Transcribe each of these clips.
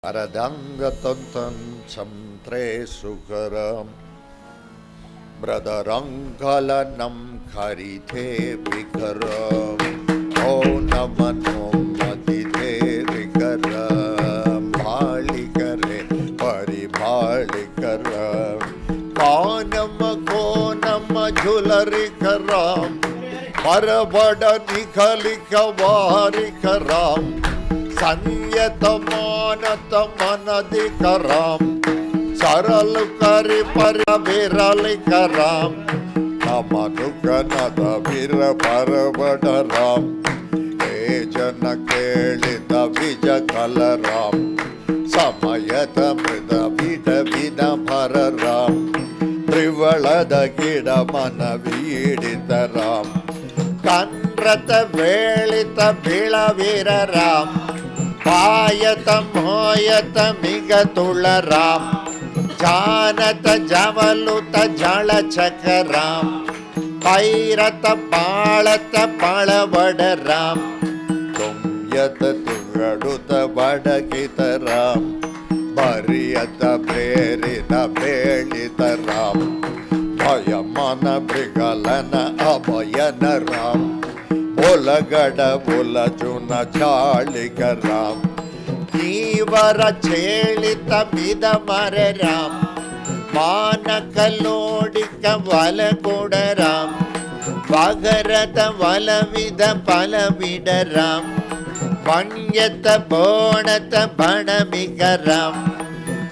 Aradangatan samtre sukaram Bradarangalanam karite vikaram O namano madite vikaram Bhalikare paribhalikaram Kanama konama jularikaram Parabada nikhalika varikaram संयतमानतमनधिकराम सरल करि परविरलिकराम नमनुकनद वीर परबडराम हे जन केलिद विज कलराम समयत मृद विड with भरराम त्रिवळद गिड मन वीडितराम कंड्रत वेलित बिळवीरराम पायत मोयत मिगतुलराम जानत जवलुत जल चकराम पैरत बाळत पळवडराम तुम्यत तुगडुत बडकितराम भरियत प्रेरित बेलितराम भय मन मृगलन अभयन राम बोलगड बोलचुन चालिकराम ईवर चेलित बिदमर राम मानकलोडिक वलकुडराम वगरत वलविद पलविडराम वण्यत बोणत बणमिगराम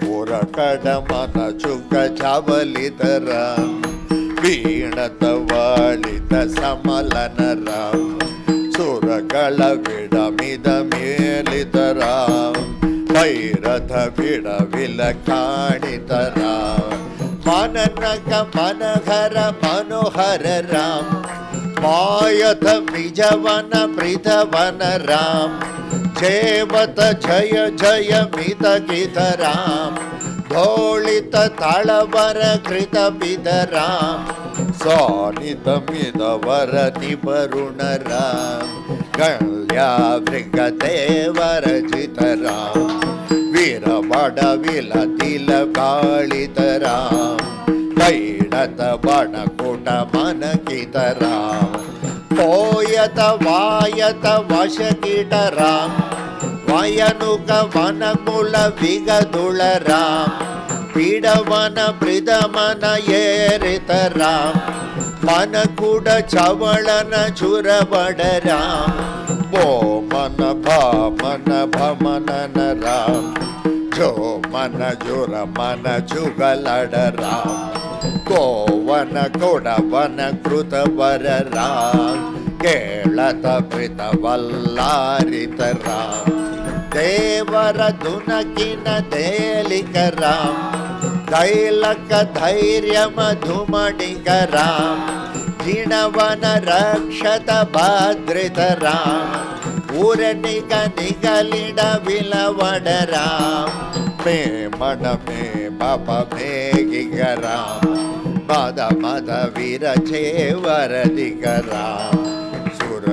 पुरकड मन चुक चवलितराम वीणत वालित समलनराम सुरಗಳ विडमिद मेलितराम भैरथ विडविल काणितराम मननक मनहर मनोहर राम मायथ निजवन मृदवन राम जेवत जय जय मित गीत राम धोलित ताळवर कृत बिदराम सोनित मिदवर निबरुण राम गल्या मृगदेवर जितराम वीर बडविल तिल बाळित राम कैडत बणकुट मनकितराम पोयत वायत वशकिट राम वयनुक वनकुल विगदुलराम पीडवन मृदमन येरितराम मनकुड चवळन चुरबडराम बो मन भमनन राम जो मन जुर मन जुगलडराम गोवन कोडवन कृतवर राम केळत मृत वल्लारितराम देवर दुनकिन देलिकराम दैलक धैर्य मधुमणिकराम जिणवन रक्षत भद्रितराम ऊरनिग निगलिड विलवडराम मे मन मे बप मेगिगराम मद मद विरचेवरदिगराम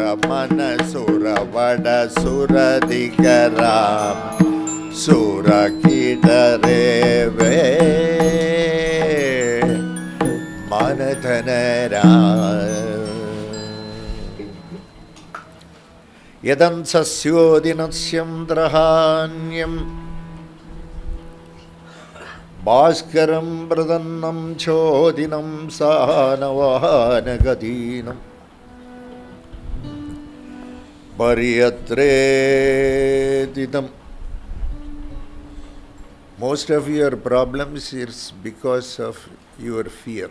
मन सुर वड सुरदिगराम सुर कीडरे वे मन धनरा यदं सस्योदिनस्यन्द्रहान्यं भास्करं प्रदन्नं चोदिनं सानवानगदीनम् Pariyatredidam. Most of your problems is because of your fear.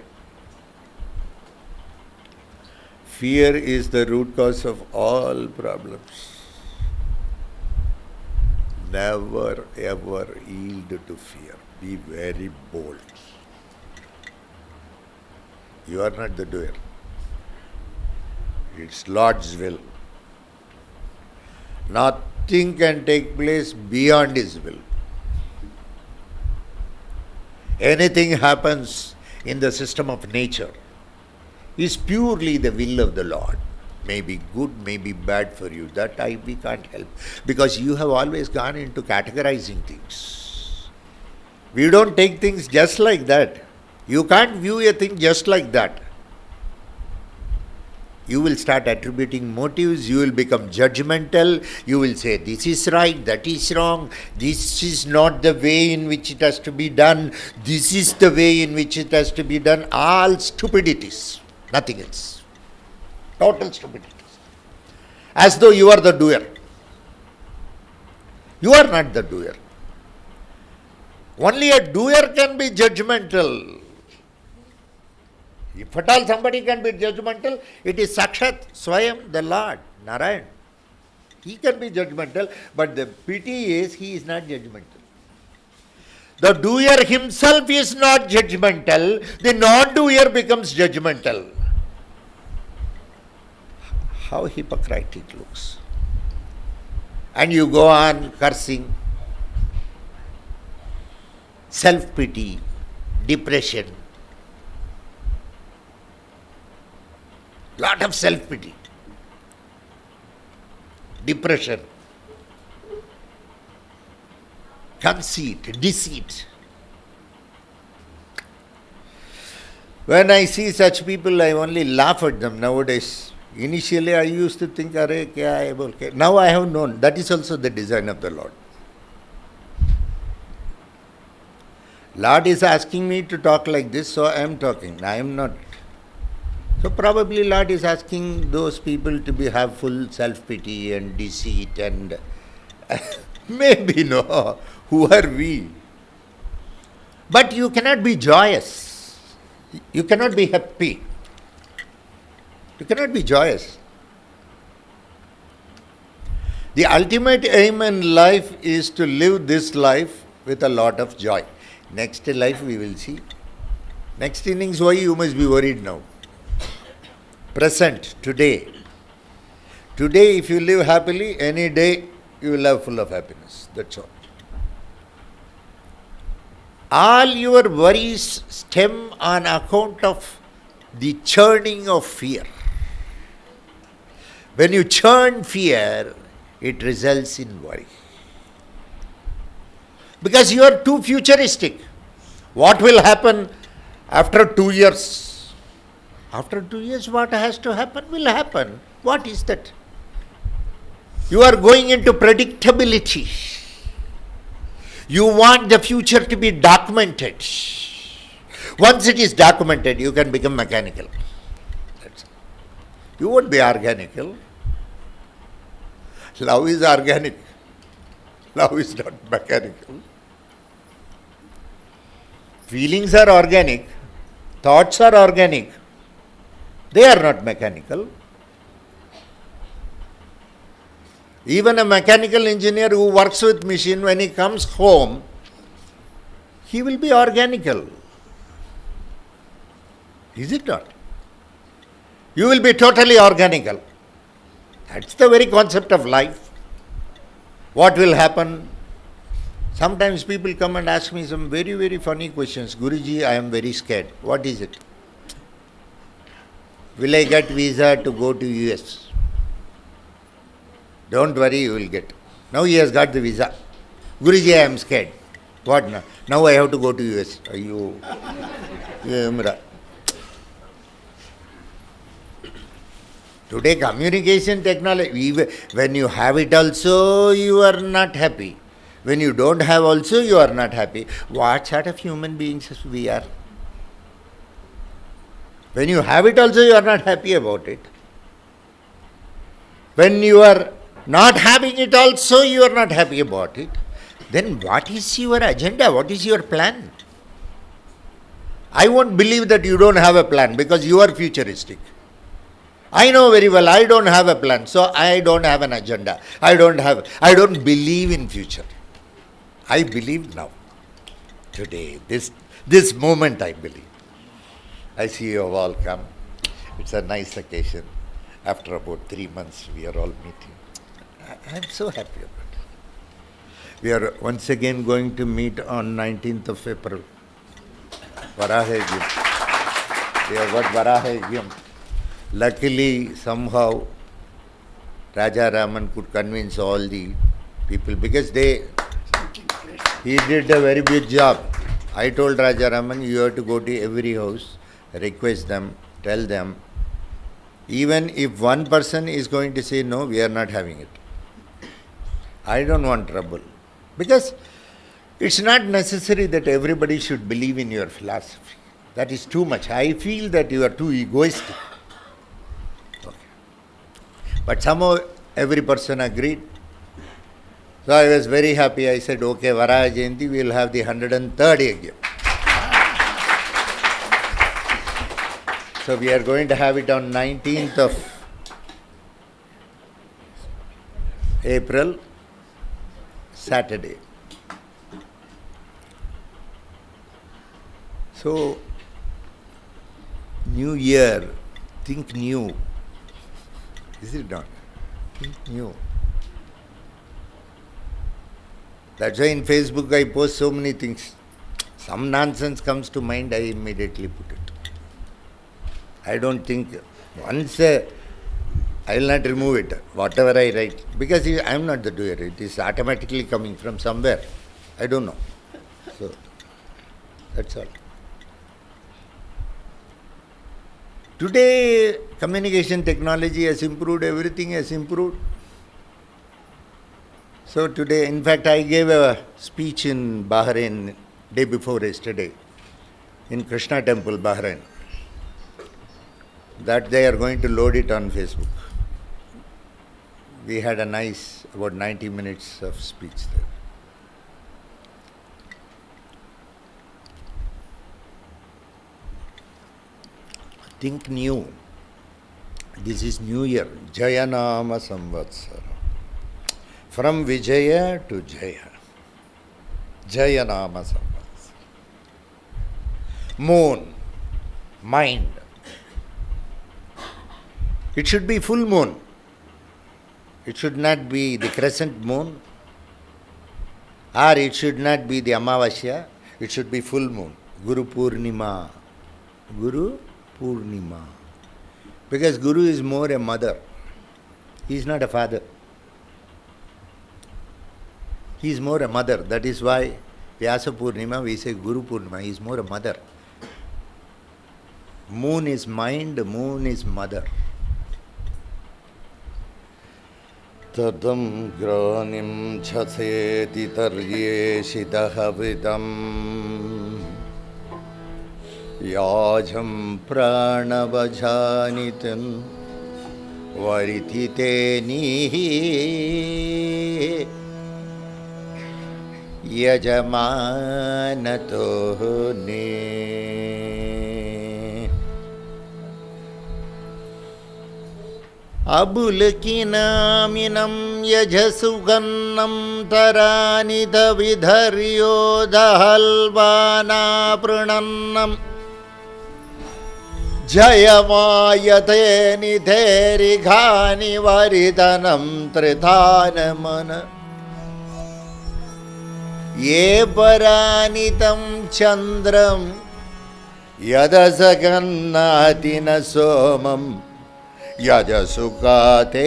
Fear is the root cause of all problems. Never ever yield to fear. Be very bold. You are not the doer. It's Lord's will. Nothing can take place beyond His will. Anything happens in the system of nature is purely the will of the Lord. may be good, may be bad for you. That we can't help. Because you have always gone into categorizing things. We don't take things just like that. You can't view a thing just like that. You will start attributing motives, you will become judgmental, you will say this is right, that is wrong, this is not the way in which it has to be done, this is the way in which it has to be done. All stupidities, nothing else. Total stupidities. As though you are the doer. You are not the doer. Only a doer can be judgmental. If at all somebody can be judgmental, it is Sakshat Swayam, the Lord, Narayan. He can be judgmental, but the pity is he is not judgmental. The doer himself is not judgmental, the non-doer becomes judgmental. How hypocrite it looks. And you go on cursing, self-pity, depression, lot of self-pity, depression, conceit, deceit. When I see such people, I only laugh at them nowadays. Initially, I used to think, Arey, kya hai, bol ke. Now I have known that is also the design of the Lord. Lord is asking me to talk like this, so I am talking. I am not. So probably Lord is asking those people to have full self-pity and deceit and maybe no, who are we? But you cannot be joyous. You cannot be happy. You cannot be joyous. The ultimate aim in life is to live this life with a lot of joy. Next life we will see. Next innings, why you must be worried now? Present, today. Today, if you live happily, any day you will have full of happiness. That's all. All your worries stem on account of the churning of fear. When you churn fear, it results in worry. Because you are too futuristic. What will happen after 2 years? After 2 years, what has to happen will happen. What is that? You are going into predictability. You want the future to be documented. Once it is documented, you can become mechanical. That's it. You won't be organical. Love is organic. Love is not mechanical. Feelings are organic. Thoughts are organic. They are not mechanical. Even a mechanical engineer who works with machine, when he comes home, he will be organical. Is it not? You will be totally organical. That's the very concept of life. What will happen? Sometimes people come and ask me some very, very funny questions. Guruji, I am very scared. What is it? Will I get visa to go to US? Don't worry, you will get. Now he has got the visa. Guruji, I am scared. What now? Now I have to go to US. Today communication technology, when you have it also, you are not happy. When you don't have also, you are not happy. What sort of human beings we are? When you have it also, you are not happy about it. When you are not having it also, you are not happy about it. Then what is your agenda? What is your plan? I won't believe that you don't have a plan because you are futuristic. I know very well I don't have a plan, so I don't have an agenda. I don't believe in future. I believe now. Today, this moment I believe. I see you have all come. It's a nice occasion. After about 3 months, we are all meeting. I'm so happy about it. We are once again going to meet on 19th of April. Varaha Yajna. We have got Varaha Yajna. Luckily, somehow, Raja Raman could convince all the people because he did a very big job. I told Raja Raman, you have to go to every house, request them, tell them. Even if one person is going to say no, we are not having it. I don't want trouble. Because it's not necessary that everybody should believe in your philosophy. That is too much. I feel that you are too egoistic. Okay. But somehow every person agreed. So I was very happy. I said, okay, Varaha Jayanti, we will have the 103rd yajna. So we are going to have it on 19th of April, Saturday. So, New Year, think new. Is it not? Think new. That's why in Facebook I post so many things. Some nonsense comes to mind, I immediately put it. I don't think, once I will not remove it, whatever I write. Because I am not the doer, it is automatically coming from somewhere. I don't know. So, that's all. Today, communication technology has improved, everything has improved. So today, in fact, I gave a speech in Bahrain day before yesterday, in Krishna Temple, Bahrain. That they are going to load it on Facebook. We had a nice, about 90 minutes of speech there. Think new. This is New Year, Jayanama Samvatsara. From Vijaya to Jaya. Jayanama Samvatsara. Moon, mind. It should be full moon. It should not be the crescent moon. Or it should not be the Amavasya. It should be full moon. Guru Purnima. Guru Purnima. Because Guru is more a mother. He is not a father. He is more a mother. That is why Vyasa Purnima we say Guru Purnima. He is more a mother. Moon is mind, moon is mother. Tadam granim chaseti taryeshitahavidam yajam pranavajanitam varititeni yajamanato ne. Abulakinaminam yajasugannam taranida vidharyo dahalvana pranannam jayamayate nidheri ghani varidanam tridhanamana ye paranitam chandram yadasagannatina somam Yajasukate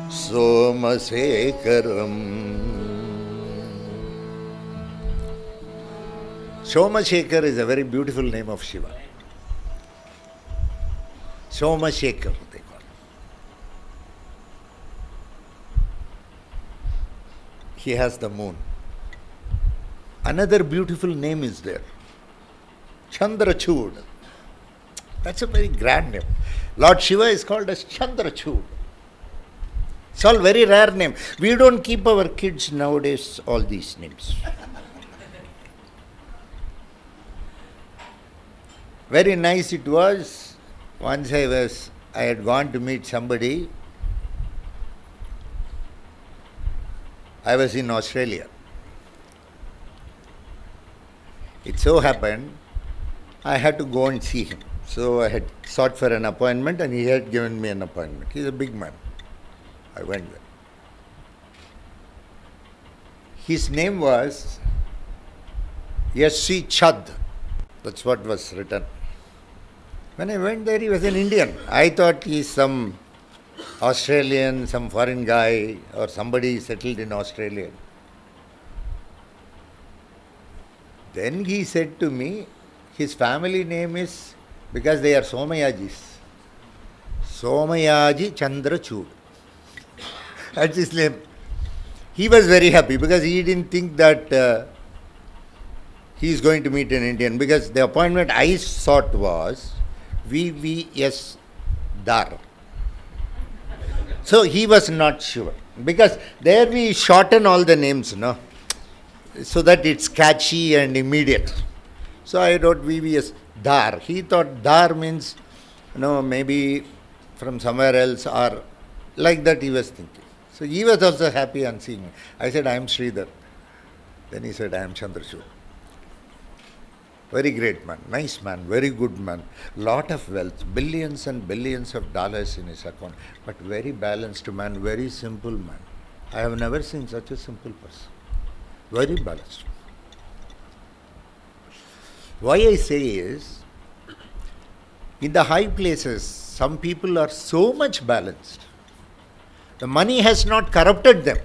Somasekaram. Somashekhar is a very beautiful name of Shiva. Somashekhar they call him. He has the moon. Another beautiful name is there. Chandrachud. That's a very grand name. Lord Shiva is called as Chandrachud. It's all very rare name. We don't keep our kids nowadays all these names. Very nice it was. Once I had gone to meet somebody. I was in Australia. It so happened I had to go and see him. So I had sought for an appointment and he had given me an appointment. He's a big man. I went there. His name was Yassi Chad. That's what was written. When I went there, he was an Indian. I thought he's some Australian, some foreign guy or somebody settled in Australia. Then he said to me, his family name is, because they are Somayajis, Somayaji Chandrachud. That's his name. He was very happy because he didn't think that he is going to meet an Indian, because the appointment I sought was VVS Dar. So he was not sure, because there we shorten all the names, no, so that it's catchy and immediate. So I wrote VVS Dar. He thought Dar means, maybe from somewhere else, or like that he was thinking. So he was also happy on seeing me. I said, I am Sridhar. Then he said, I am Chandrachud. Very great man, nice man, very good man, lot of wealth, billions and billions of dollars in his account, but very balanced man, very simple man. I have never seen such a simple person. Very balanced. Why I say is, in the high places, some people are so much balanced. The money has not corrupted them.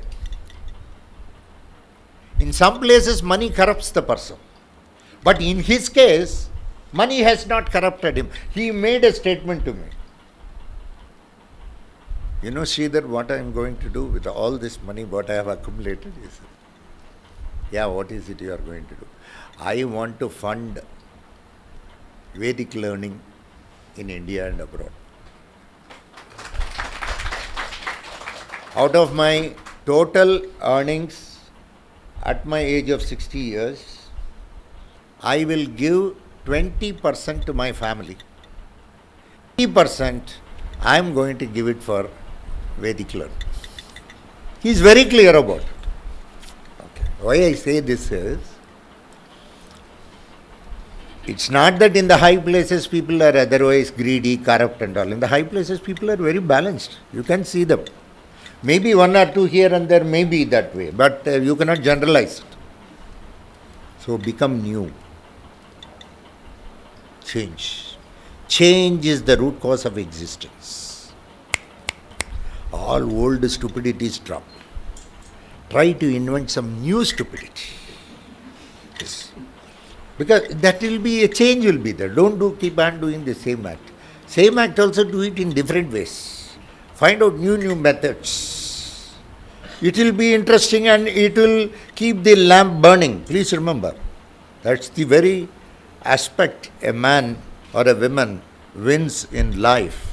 In some places, money corrupts the person. But in his case, money has not corrupted him. He made a statement to me. You know, Sridhar, what I am going to do with all this money, what I have accumulated? He said, yeah, what is it you are going to do? I want to fund Vedic learning in India and abroad. Out of my total earnings at my age of 60 years, I will give 20% to my family. 20% I am going to give it for Vedic learning. He is very clear about it. Okay. Why I say this is, it's not that in the high places people are otherwise greedy, corrupt and all. In the high places people are very balanced. You can see them. Maybe one or two here and there may be that way, but you cannot generalize it. So become new. Change. Change is the root cause of existence. All old stupidities drop. Try to invent some new stupidity. Yes. Because that will be, a change will be there. Don't keep on doing the same act. Same act also, do it in different ways. Find out new methods. It will be interesting and it will keep the lamp burning. Please remember, that's the very aspect a man or a woman wins in life.